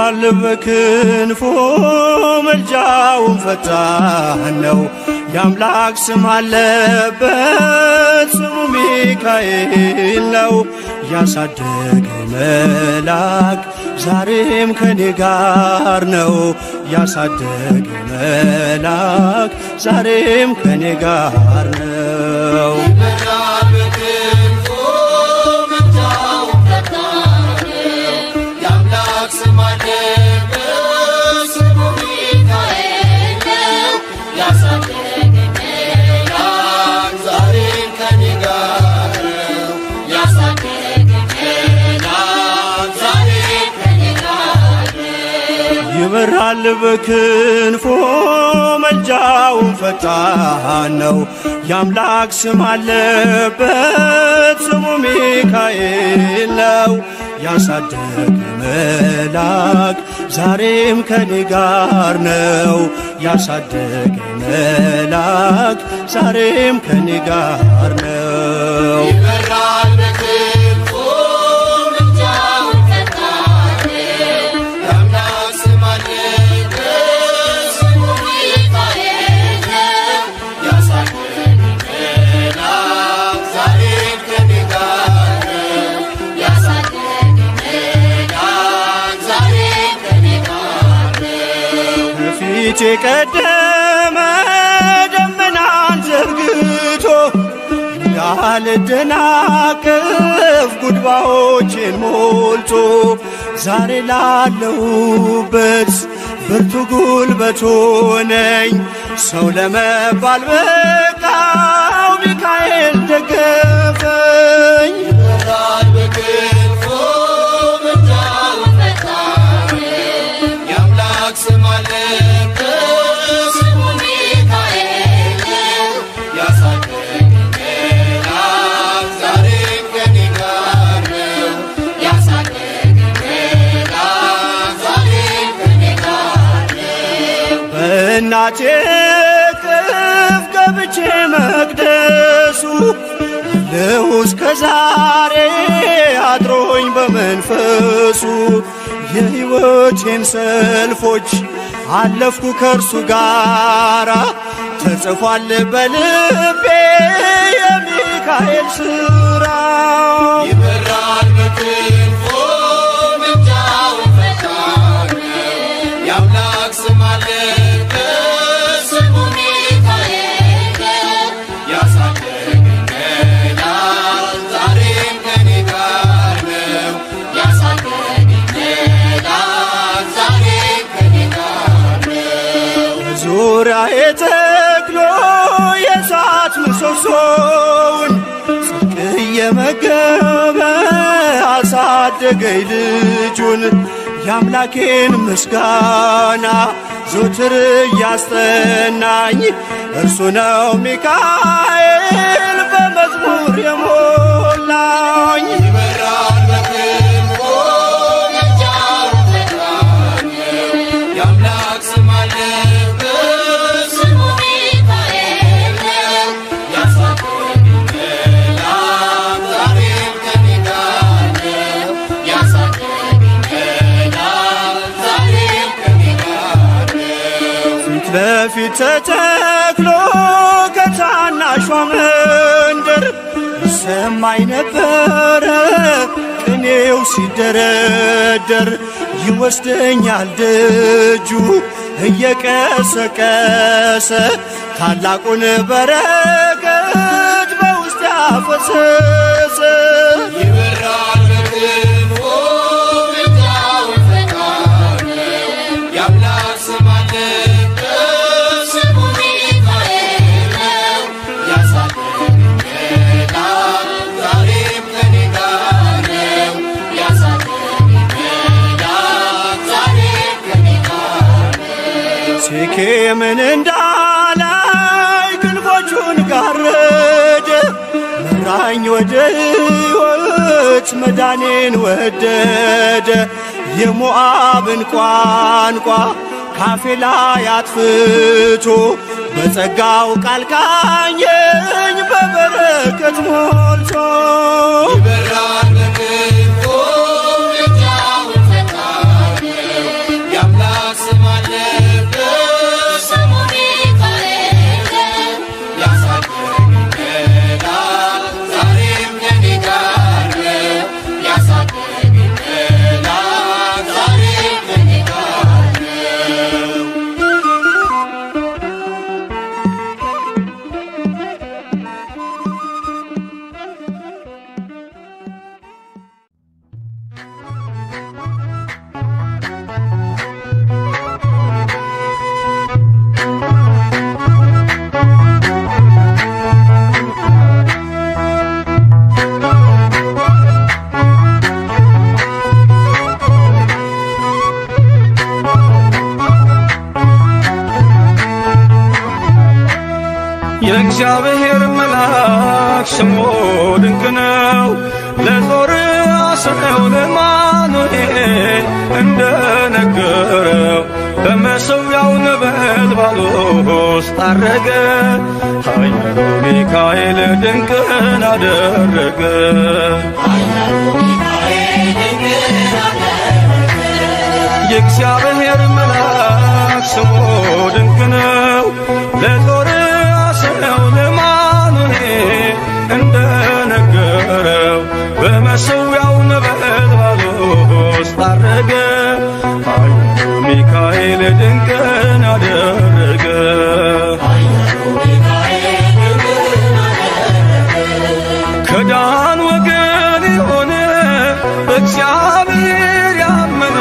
ይበራል በክንፎ መልጃውን ፈጣን ነው። የአምላክ ስም አለበት ስሙ ሚካኤል ነው። ያሳደገ መልአክ ዛሬም ከኔ ጋር ነው። ያሳደገ መልአክ ዛሬም ከኔ ጋር ነው። ይበራል በክንፎ መልጃውን ፈጣን ነው። የአምላክ ስም አለበት ስሙ ሚካኤል ነው። ያሳደገ መልአክ ዛሬም ከኔ ጋር ነው። ያሳደገ መልአክ ዛሬም ከኔ ጋር ነው። የቀደመ ደመናን ዘርግቶ ያልደናቀፍ ጉድባዎችን ሞልቶ ዛሬ ላለሁበት ብርቱ ጉልበት ሆነኝ። ሰው ለመባል በቃው ሚካኤል ደገፈኝ። እናቴ ቅፍ ገብቼ መቅደሱ አለሁ እስከ ዛሬ አድሮኝ በመንፈሱ። የሕይወቴን ሰልፎች አለፍኩ ከእርሱ ጋራ ተጽፏል በልቤ የሚካኤል ሥራ። ይበራል በክንፎ መልጃውን ፈጣን ነው። የአምላክ ስም አለበት ስሙ ሚካኤል ነው። ያሳደገኝ መልአክ ዛሬም ከኔ ጋር ነው። ያሳደገኝ መልአክ ዛሬም ከኔ ጋር ነው። በዙሪያዬ ተክሎ የእሳት ምሰሶውን ጽድቅ እየመገበ አሳደገኝ ልጁን። የአምላኬን ምስጋና ዘወትር እያስጠናኝ እርሱ ነው ሚካኤል በመዝሙር የሞላኝ። ይበራል በክንፎ መልጃውን ፈጣን ነው። የአምላክ ስም አለበት ስሙ ሚካኤል ነው። ያሳደገኝ መልአክ ዛሬም ከኔ ጋር ነው። ያሳደገኝ መልአክ ዛሬም ከኔ ጋር ነው። ፊት ለፊት ተተክሎ ከታናሿ መንደር ይሰማኝ ነበረ ቅኔው ሲደረደር። ይወስደኛል ደጁ እየቀሰቀሰ ታላቁን በረከት በውስጥ ያፈሰሰ። ይበራል በክንፎ መልጃውን ፈጣን ነው። የአምላክ ስም አለበት ስሙ ሚካኤል ነው። ያሳደገኝ መልአክ ዛሬም ከኔ ጋር ነው። ያሳደገኝ መልአክ ዛሬም ከኔ ጋር ነው። ሴኬምን እንዳላይ ክንፎቹን ጋረደ መራኝ ወደ ሕይወት መዳኔን ወደደ። የሞዓብን ቋንቋ ካፌ ላይ አጥፍቶ በጸጋው ቃል ቃኘኝ በበረከት ሞልቶ። ይበራል በክንፎ መልጃውን ፈጣን ነው። የእግዚአብሔር መልአክ ስሙ ድንቅ ነው። ለጦር አስረው ለአማኑኤል እንደነገረው በመሠዊያው ነበልባል ውስጥ አረገ። ኃያሉ ሚካኤል ድንቅን አደረገ። የእግዚአብሔር መልአክ ስሙ ድንቅ ነው። ለጦር አስረው ለአማኑኤል እንደነገረው በመሠዊያው ነበልባል ውስጥ አረገ። ኃያሉ ሚካኤል ድንቅን አደረገ። ከዳን ወገን የሆነ በእግዚአብሔር ያመነ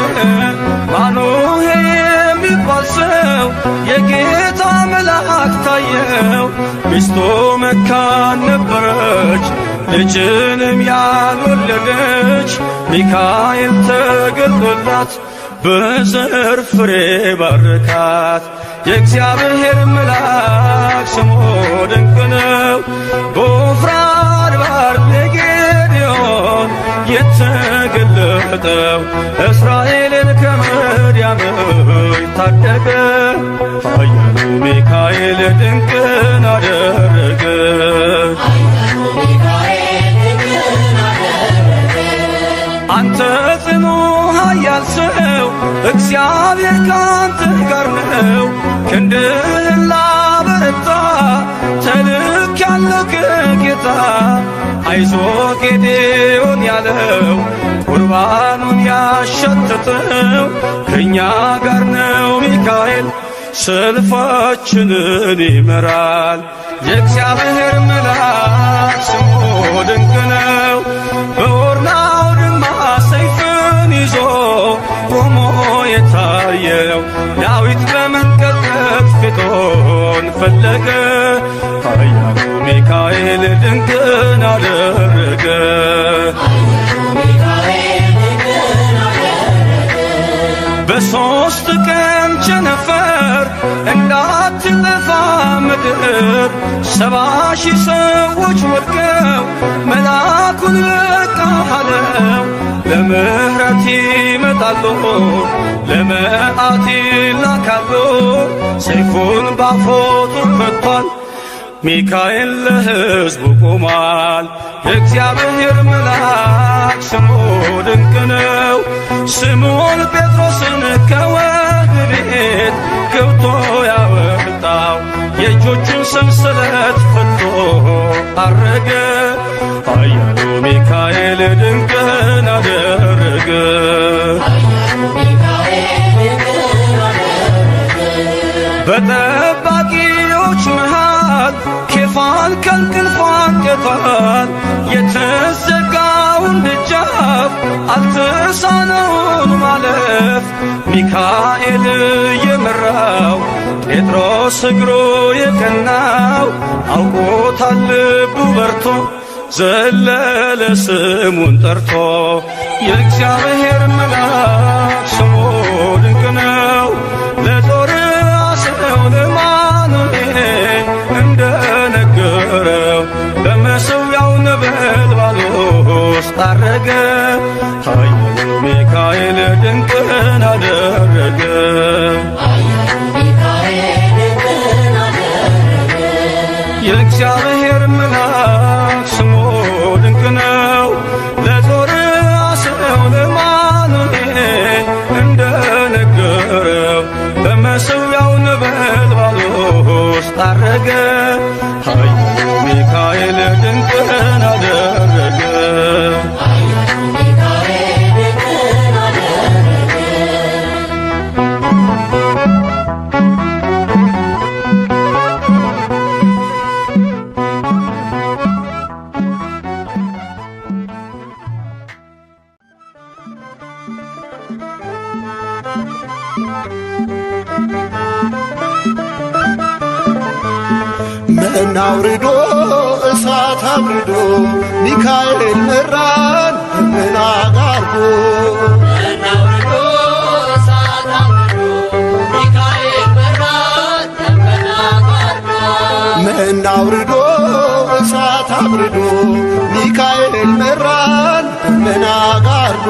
ማኑሄ የሚባል ሰው የጌታ መልአክ ታየው። ሚስቱ መካን ነበረች፣ ልጅንም ያልወለደች። ሚካኤል ተገልጦላት በዘር ፍሬ ባረካት። የእግዚአብሔር መልአክ ስሙ ድንቅ ነው። በዖፍራ አድባር ለጌዴዎን የተገለጠው እስራኤልን ከምድያም ታደገ። ኃያሉ ሚካኤል ድንቅን አደረገ። አንተ ጽኑ ኃያል ሰው እግዚአብሔር ካንተ ጋር ነው። ክንድህን ላበረታ ተልኬአለሁ ከጌታ። አይዞህ ጌዴዎን ያለው ቁርባኑን ያሸተተው ከእኛ ጋር ነው ሚካኤል ሰልፋችንን ይመራል። የእግዚአብሔር መልአክ ስሙ ድንቅ ነው። በኦርናው ድማ ሰይፍን ይዞ ቆሞ የታየው ዳዊት በመንቀጥቀጥ ፊቱን ፈለገ። ኃያሉ ሚካኤል ድንቅን አደረገ። በሦስት ቀን ቸነፈር እንዳትጠፋ ምድር 70,000 ሰዎች ወድቀው መልአኩን በቃ አለው። ለምሕረት ይመጣሉ፣ ለመዓት ይላካሉ። ሰይፉን ባፎቱ ፈቷል፣ ሚካኤል ለሕዝቡ ቆሟል። የእግዚአብሔር መልአክ ስሙ ድንቅ ነው። ስምዖን ጴጥሮስን ከወህኒ ቤት ገብቶ ያወጣው የእጆቹን ሰንሰለት ፈቶ አረገ። ኃያሉ ሚካኤል ድንቅን አደረገ። በጠባቂዎች መሃል ኬፋን ከእንቅልፉ አንቅቷል። የተዘጋውን ደጃፍ አልተሳነውም ማለፍ። ሚካኤል የመራው ጴጥሮስ እግሩ የቀናው አውቆታል ልቡ በርቶ ዘለለ ስሙን ጠርቶ። የእግዚአብሔር መልአክ ስሙ ድንቅ ነው። ለጦር አስረው ለአማኑኤል እንደነገረው በመሠዊያው ነበልባል ውስጥ አረገ። ኃያሉ ሚካኤል ድንቅን አደረገ። የእግዚአብሔር መልአክ ስሙ ድንቅ ነው። ለጦር አስረው ለአማኑኤል እንደነገረው በመሠዊያው ነበልባል ውስጥ አረገ። ኃያሉ ሚካኤል ድንቅን አደረገ። መና አውርዶ እሳት አብርዶ ሚካኤል መራን ደመና ጋርዶ። መና አውርዶ እሳት አብርዶ ሚካኤል መራን ደመና ጋርዶ። መና አውርዶ እሳት አብርዶ ሚካኤል መራን ደመና ጋርዶ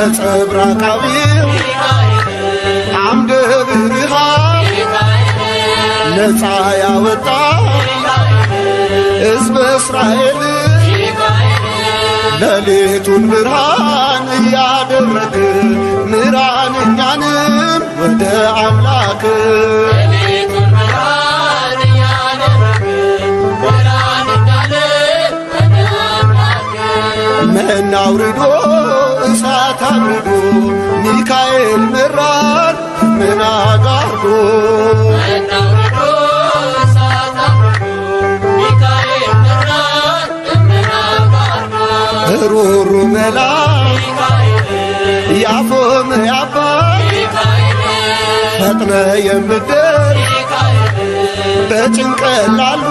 ነጸብራቃዊው አምደ ብርሃን ነፃ ያወጣ ሕዝበ እስራኤል ሌሊቱን ብርሃን እያደረግ ምራን እኛንም ወደ አምላክ መና አውርዶ እሳት አብርዶ ሚካኤል መራን ደመና ጋርዶ ሩሩ መላክ ያፎም ያባይ ፈጥነ የምትደርስ በጭንቀት ላሉ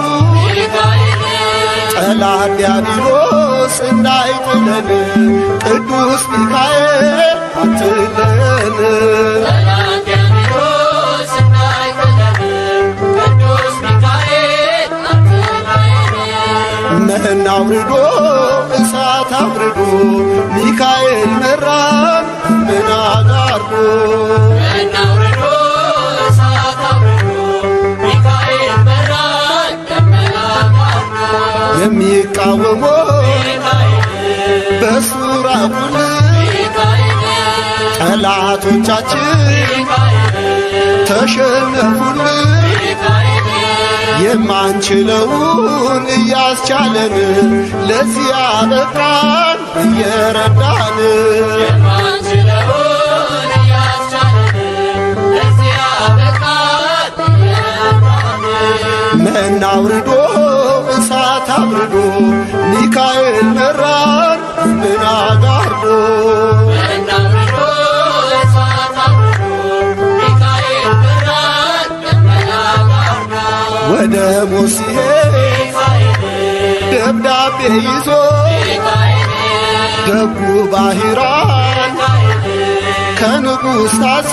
ጠላት ዲያብሎስ እንዳይጥለን ቅዱስ ሚካኤል አትለን መና አውርዶ እሳት አብርዶ ሚካኤል መራን ደመና ጋርዶ የሚቃወሞ በሱራኩል ጠላቶቻችን ተሸነፉል የማንችለውን እያስቻለን ለዚህ አበቃን እየረዳን መና አውርዶ እሳት አብርዶ ሚካኤል መራን ደመና ጋርዶ ወደ ሞት ሲሄድ ደብዳቤ ይዞ ደጉ ባሕራን ከንጉሥ ታዞ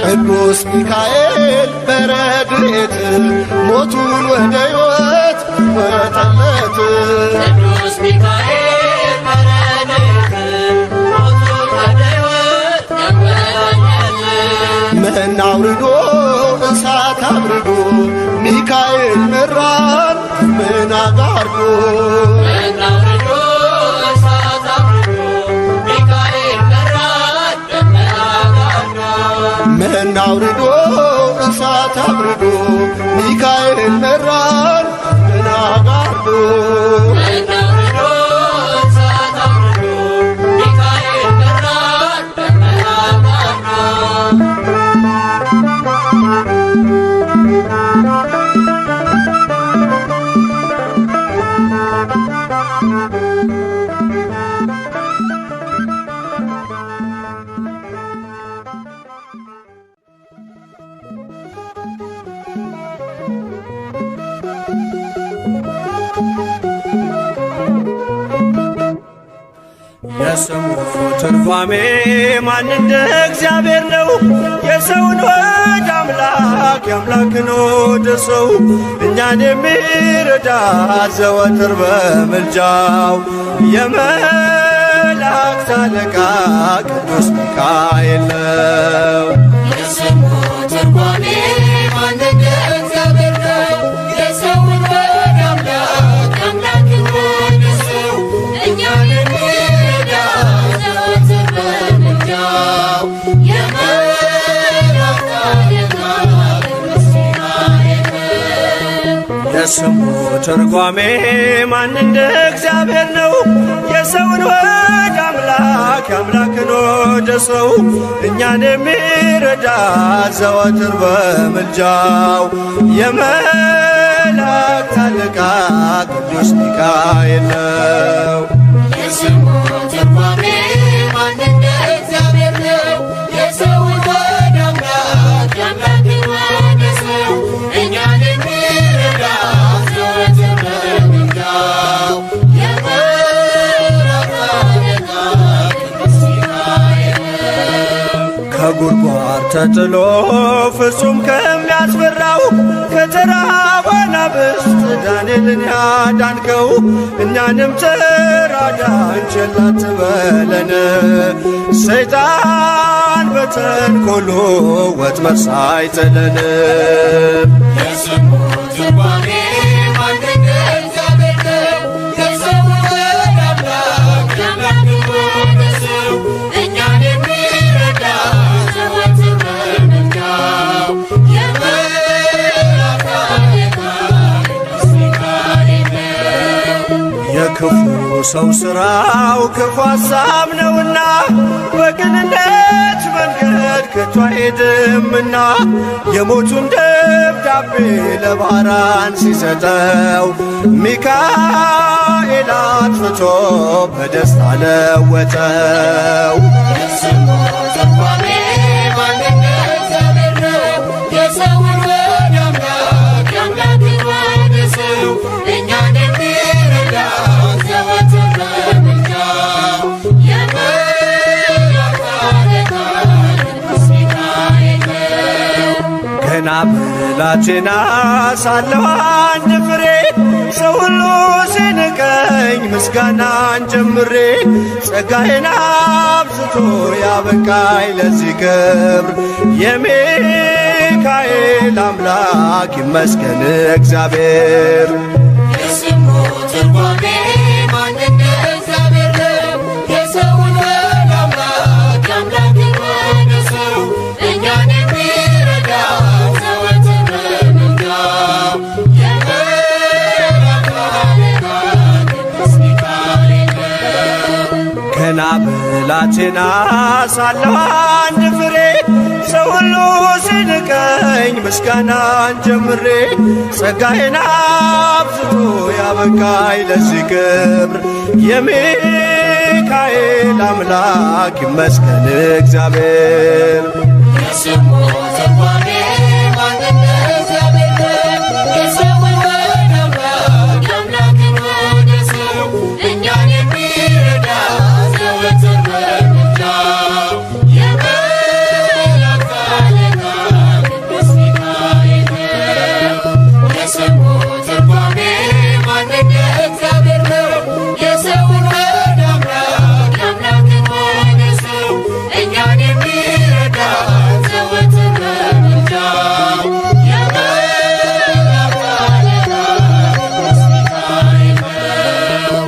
ቅዱስ ሚካኤል በረድኤት ሞቱን ወደ ሕይወት ወጠለት መና አውርዶ እሳት አብርዶ ሚካኤል መራን ደመና ጋርዶ መና አውርዶ እሳት አብርዶ ሚካኤል መራን ደመና ጋርዶ የስሙ ትርጓሜ ማን እንደ እግዚአብሔር ነው? የሰውን ወደ አምላክ የአምላክን ወደ ሰው እኛን የሚረዳ ዘወትር በምልጃው የመላእክት አለቃ ቅዱስ ሚካኤል ነው። የስሙ ትርጓሜ ማን እንደ እግዚአብሔር ነው? የሰውን ወደ አምላክ የአምላክን ወደ ሰው እኛን የስሙ ትርጓሜ ማን እንደ እግዚአብሔር ነው? የሰውን ወደ አምላክ የአምላክን ወደ ሰው እኛን የሚረዳ ዘወትር በምልጃው የመላእክት አለቃ ቅዱስ ሚካኤል ነው። የስሙ ትርጓሜ ማን እንደ እግዚአብሔር ነው? የሰውን ወደ አምላክ የአምላክን ወደ ሰው እኛን የሚረዳ ዘወትር በምልጃው የመላእክት አለቃ ቅዱስ ከጉድጓድ ተጥሎ ፍጹም ከሚያስፈራው ከተራበ አናብስት ዳንኤልን ያዳንከው እኛንም ተራዳን ቸል አትበለን። ሰይጣን በተንኰሉ ወጥመድ ሳይጥለን የስሙ ትርጓሜ ማን እንደ እግዚአብሔር ነው። የሰውን ወደ አምላክ የአምላክ ወደ ሰው እኛን የሚረዳ ዘወትር በምልጃው የመላእክት አለቃ ቅዱስ ሚካኤል ነው። የክፉ ሰው ሥራው ክፉ ሐሳብ ነውና በቅንነት መንገድ ከቶ አይሄድምና የሞቱን ደብዳቤ ለባህራን ሲሰጠው ሚካኤል አጥፍቶ በደስታ ለወጠው። የስሙ ትርጓሜ ማን እንደ እግዚአብሔር ነው። የሰውን ወደ አምላክ የአምላክን ወደ ሰው እኛን የሚረዳ ዘወትር በምልጃው የመላእክት አለቃ ቅዱስ ሚካኤል ነው። ገና ብላቴና ሳለሁ አንድ ፍሬ ሰው ሁሉ ሲንቀኝ ምስጋናን ጀምሬ ጸጋዬን አብዝቶ ያበቃኝ ለዚህ ክብር የሚካኤል አምላክ ይመስገን እግዚአብሔር። የስሙ ትርጓሜ ማን እንደ እግዚአብሔር ነው። የሰውን ወደ አምላክ የአምላክን ወደ ሰው እኛን የሚረዳ ዘወትር በምልጃው የመላእክት አለቃ ቅዱስ ሚካኤል ነው። ገና ብላቴና ሳለሁ አንድ ፍሬ ሰው ሁሉ ሲንቀኝ ምስጋናን ጀምሬ ጸጋዬን አብዝቶ ያበቃኝ ለዚህ ክብር የሚካኤል አምላክ ይመስገን እግዚአብሔር። የስሙ ትርጓሜ ማን እንደ እግዚአብሔር ነው። የሰውን ወደ አምላክ የአምላክን ወደ ሰው እኛን የሚረዳ ዘወትር በምልጃው የመላእክት አለቃ ቅዱስ ሚካኤል ነው። የስሙ ትርጓሜ ማን እንደ እግዚአብሔር ነው። የሰውን ወደ አምላክ የአምላክን ወደ ሰው እኛን የሚረዳ ዘወትር በምልጃው የመላእክት አለቃ ቅዱስ ሚካኤል ነው።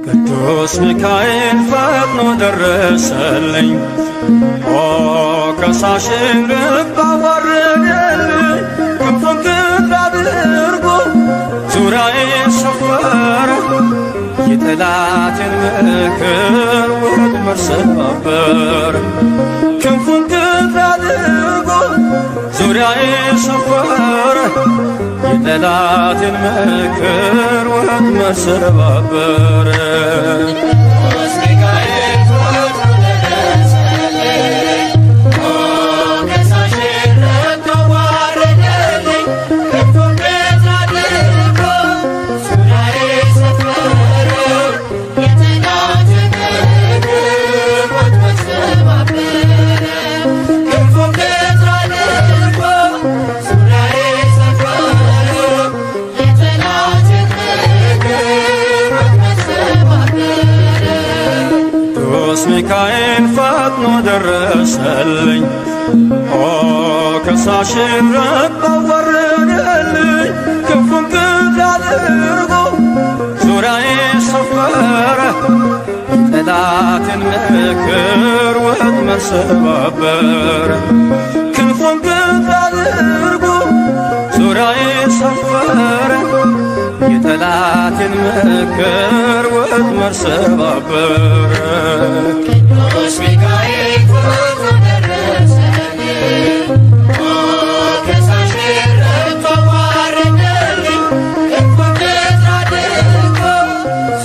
ቅዱስ ሚካኤል ፈጥኖ ደረሰልኝ። ኦ ከሳሽን ልብ አዋረደልኝ። ክንፉን ክንድ አድርጎ ዙሪያዬ ሰፈረ። የጠላቴን ምክር ወጥመድ ሰባበረ። ክንፉን ክንድ አድርጎ ዙሪያዬ ሰፈረ። የጠላቴን ምክር ወጥመድ ሰባበረ። ቅዱስ ሚካኤል ፈጥኖ ደረሰልኝ። ኦ ከሳሽን ልብ አዋረደልኝ። ክንፉን ክንድ አድርጎ ዙሪያዬ ሰፈረ። የጠላቴን ምክር ወጥመድ ሰባበረ። ክንፉን ክንድ አድርጎ ዙሪያዬ ሰፈረ። የጠላቴን ምክር ወጥመድ ሰባበረ። ቅዱስ ሚካኤል ፈጥኖ ደረሰልኝ። ኦ ከሳሽን ረባ ወረደልኝ። ክንፉን ክንድ አድርጎ ዙሪያዬ ሰፈረ። ጠላትን ምክር ወጥመድ ሰባበረ። ክንፉን ክንድ አድርጎ ዙሪያዬ ሰፈረ። የጠላት የጠላቴን ምክር ወጥመድ ሰባበረ። ቅዱስ ሚካኤል ፈጥኖ ደረሰልኝ፣ ከሳሼ ረድቶ አዋረደልኝ። ክንፉን በትር አድርጎ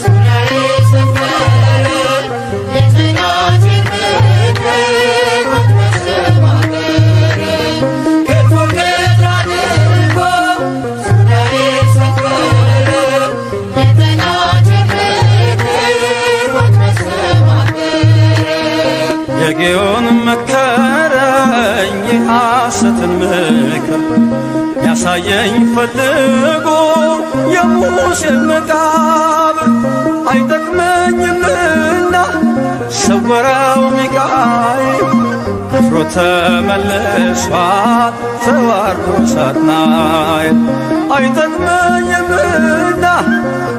ዙሪያዬ ሰፈረ፣ የጠላቴን ምክር ወጥመድ ሰባበረ። ክንፉን በትር አድርጎ ዙሪያዬ ሰፈረ፣ የጠላቴን ምክር ወጥመድ ሰባበረ። የጌዮን መከረኝ የሐሰትን ምክር ያሳየኝ ፈልጎ የሙሴን መቃብር አይጠቅመኝምና ሰወረው ሚካኤል ከፍሮ ተመልሷል ተዋርዶ ሳጥናኤል አይጠቅመኝምና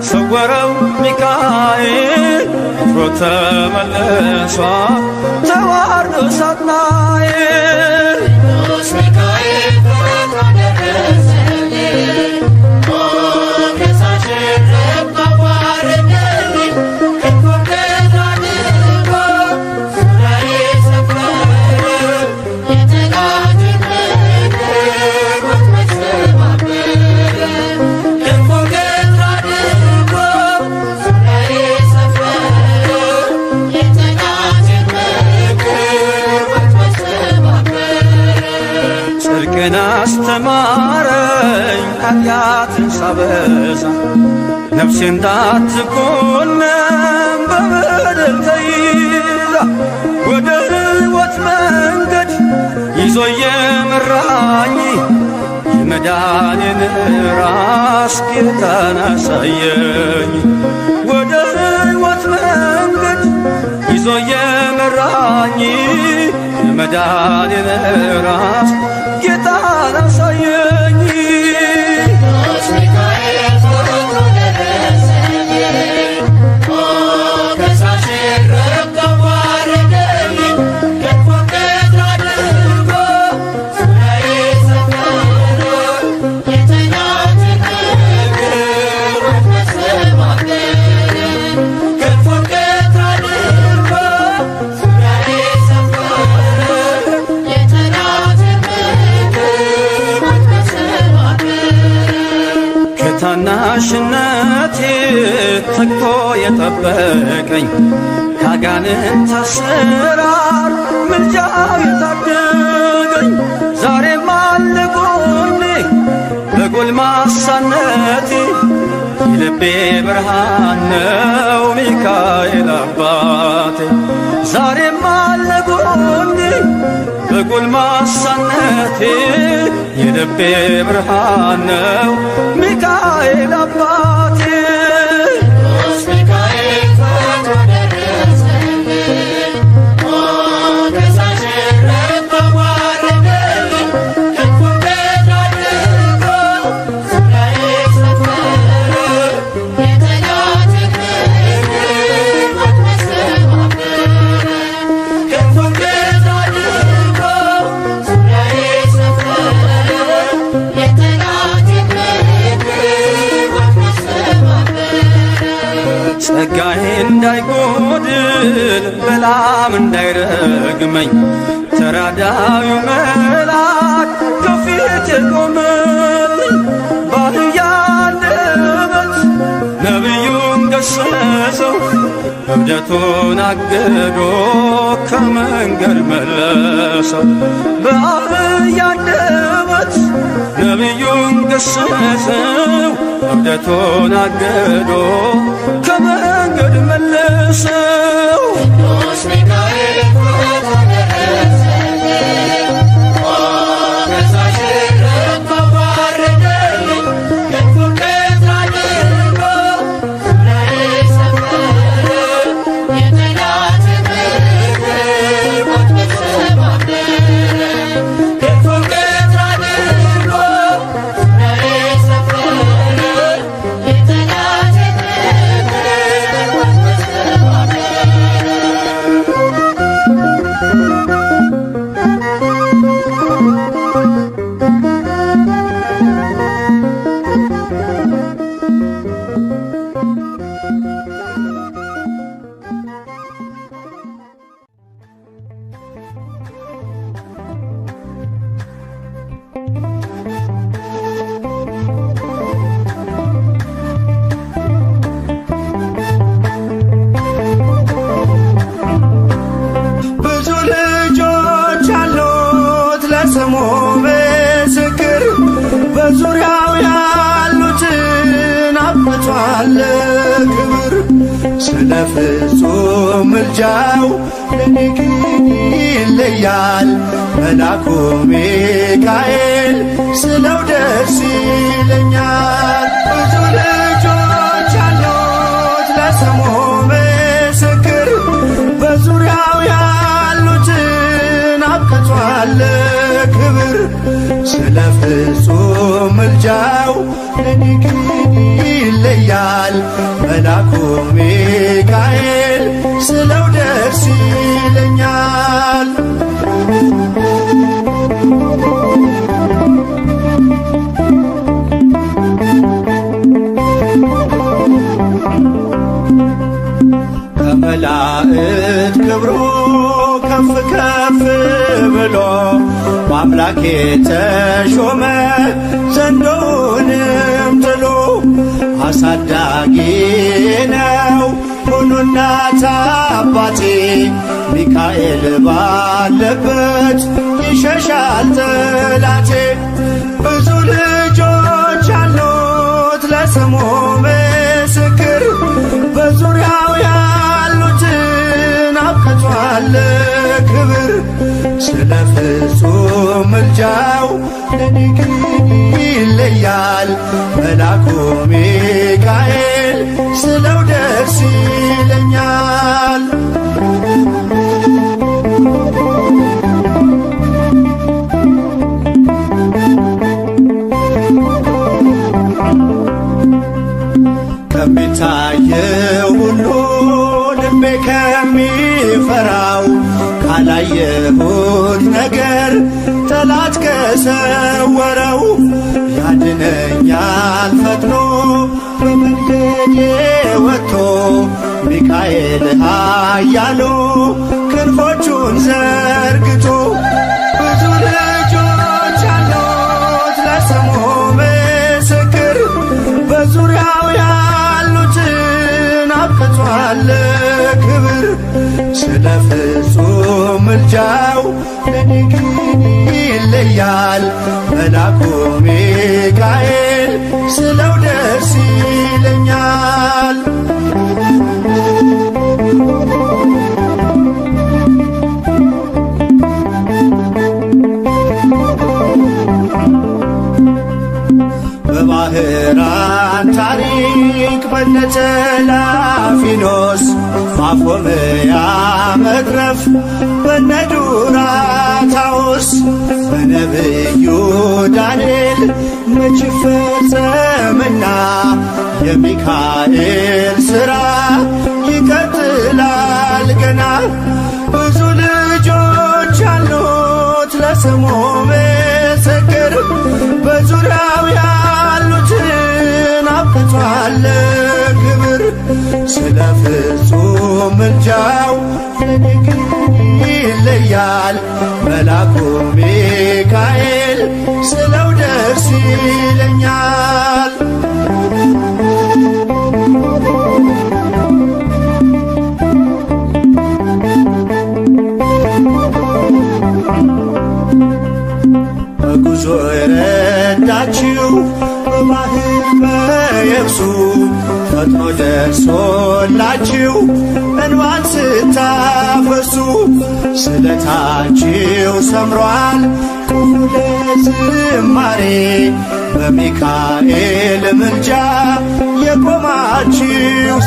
ሰወረው ሚካኤል ከፍሮ ተመልሷል ተዋርዶ ሳጥናኤል። ቅዱስ ሚካኤል ፈጥኖ ደረሰልኝ፣ ከሳሼ ረድቶ አዋረደልኝ። ክንፉን በትር አድርጎ ዙሪያዬ ሰፈረ፣ የጠላቴን ምክር ወጥመድ ሰባበረ። ክንፉን በትር አድርጎ ዙሪያዬ ሰፈረ፣ የጠላቴን ምክር ወጥመድ ሰባበረ። ጽድቅን አስተማረኝ ኃጢአትን ሳበዛ ነፍሴ እንዳትኮነን በበደል ተይዛ ወደ ሕይወት መንገድ ይዞ የመራኝ የመዳኔን ራስ ጌታን አሳየኝ። ወደ ሕይወት መንገድ ይዞ የመራኝ የመዳኔን ራስ ጌታን አሳየኝ። ቅዱስ ሚካኤል ፈጥኖ ደረሰልኝ፣ ከሳሼ ረድቶ አዋረደልኝ። ክንፉን በትር አድርጎ ዙሪያዬ ሰፈረ፣ የጠላቴን ምክር ወጥመድ ሰባበረ። ክንፉን በትር አድርጎ ዙሪያዬ ሰፈረ፣ የጠላቴን ምክር ወጥመድ ሰባበረ። ከታናሽነቴ ተግቶ የጠበቀኝ ካጋንንት አሰራር ምልጃው የታደገኝ ዛሬም አለ ጎኔ በጎልማሳነቴ የልቤ ብርሃን ነው ሚካኤል አባቴ። ዛሬም አለ ጎኔ በጎልማሳነቴ የልቤ ብርሃን ነው ሚካኤል አባቴ። ቅዱስ ሚካኤል ፈጥኖ ደረሰልኝ፣ ከሳሼ ረድቶ አዋረደልኝ። ክንፉን በትር አድርጎ ዙሪያዬ ሰፈረ፣ የጠላቴን ምክር ወጥመድ ሰባበረ። ክንፉን በትር አድርጎ ዙሪያዬ ሰፈረ፣ የጠላቴን ምክር ወጥመድ ሰባበረ። ጸጋዬ እንዳይጎድል በላም እንዳይረግመኝ ተራዳዩ መልአክ ከፊቴ ቆመልኝ። በአህያ አንደበት ነቢዩን ገሰጸው እብደቱን አግዶ ከመንገድ መለሰው። በአህያ አንደበት ነቢዩን ገሰጸው እብደቱን አግዶ ከመንገድ መለሰው። ቅዱስ ሚካኤል ፈጥኖ ደረሰልኝ፣ ከሳሼ ረድቶ አዋረደልኝ። ክንፉን በትር አድርጎ ዙሪያዬ ሰፈረ፣ የጠላቴን ምክር ወጥመድ ሰባበረ። ክንፉን በትር አድርጎ ዙሪያዬ ሰፈረ፣ የጠላቴን ምክር ወጥመድ ሰባበረ። ክብር ስለ ፍጹም ምልጃው ለኔ ግን ይለያል መልአኩ ሚካኤል ስለው ደስ ይለኛል። ብዙ ልጆች አሉት ለስሙ ምስክር በዙሪያው ያሉትን አብቅቷል ክብር ስለ ፍጹም ምልጃው ለኔ ግን ይለያል መልአኩ ሚካኤል ስለው ደስ ይለኛል። ከመላእክት ክብሩ ከፍ ከፍ ብሎ በአምላኬ ተሾመ ዘንዶውንም ጥሎ አሳዳጊ ነው ሁሉ እናት አባቴ ሚካኤል ባለበት ይሸሻል ጠላቴ። ብዙ ልጆች አሉት ለስሙ ምስክር በዙሪያው ያሉትን አብቅቷል ክብር ስለ ፍጹም ምልጃው ለኔ ግን ይለያል መልአኩ ሚካኤል ስለው ደስ ይለኛል። ከሚታየው ሁሉ ልቤ ከሚፈራው ካላየሁት ነገር ጠላት ከሰወረው ያድነኛል ፈጥኖ በመንገዴ ወጥቶ ሚካኤል ኃያሉ ክንፎቹን ዘርግቶ። ብዙ ልጆች አሉት ለስሙ ምስክር በዙሪያው ያሉትን አብቅቷል ክብር ስለ ፍጹም ምልጃው ለኔ ግን ይለያል መልአኩ ሚካኤል ስለው ደስ ይለኛል። በባህራን ታሪክ በነተላፊኖስ ማፎምያ መትረፍ በነዱራታውስ በነብዩ ዳንኤል መች ፈጸምና የሚካኤል ሥራ ይቀጥላል ገና። ብዙ ልጆች አሉት ለስሙ ምስክር በዙሪያው ያሉትን አብቅቷል ክብር ስለ ፍጹም ምልጃው ለኔ ግን ይለያል መልአኩ ሚካኤል ስለው ደስ ይለኛል። በጉዞ የረዳችው በባህር በየብሱ ፈጥኖ ደርሶላችሁ እንባን ስታፈሱ ስለታችሁ ሰምሯል ቁሙ ለዝማሬ በሚካኤል ምልጃ የቆማችሁ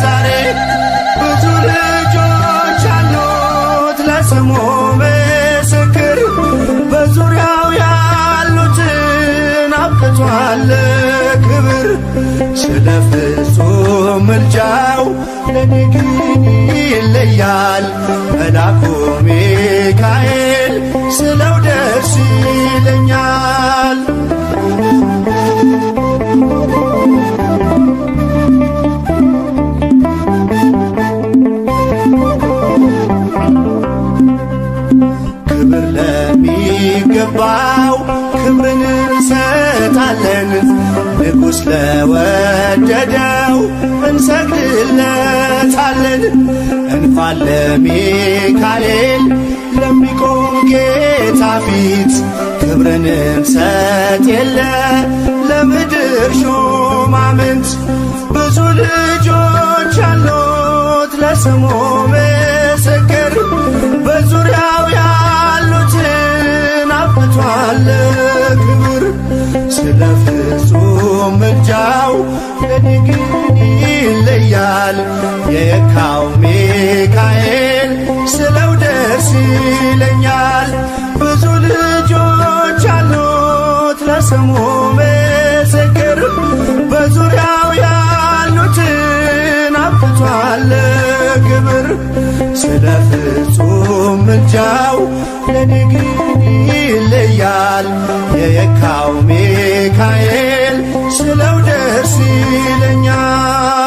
ዛሬ። ብዙ ልጆች አሉት ለስሙ ምስክር በዙሪያው ያሉትን አብቅቷል ክብር ስለ ፍጹም ምልጃው ለኔ ግን ይለያል መልአኩ ሚካኤል ስለው ደስ ይለኛል። ክብር ለሚገባው ክብርን እንሰጣለን ንጉሥ ለወደደው እንሰግድለታለን። እንኳን ለሚካኤል ለሚቆም ጌታ ፊት ክብርን እንሰጥ የለ ለምድር ሹማምንት ብዙ ልጆች ለስሙ ምስክር በዙሪያው ያሉትን አብቅቷል ክብር። ስለ ፍጹም ምልጃው ለኔ ግን ይለያል የካው ሚካኤል ስለው ደስ ይለኛል። ብዙ ልጆች አሉት ለስሙ ምስክር በዙሪያው ያሉትን አብቅቷል ክብር። ስለ ፍጹም ምልጃው ለኔ ግን ይለያል የየካው ሚካኤል ስለው ደስ ይለኛል።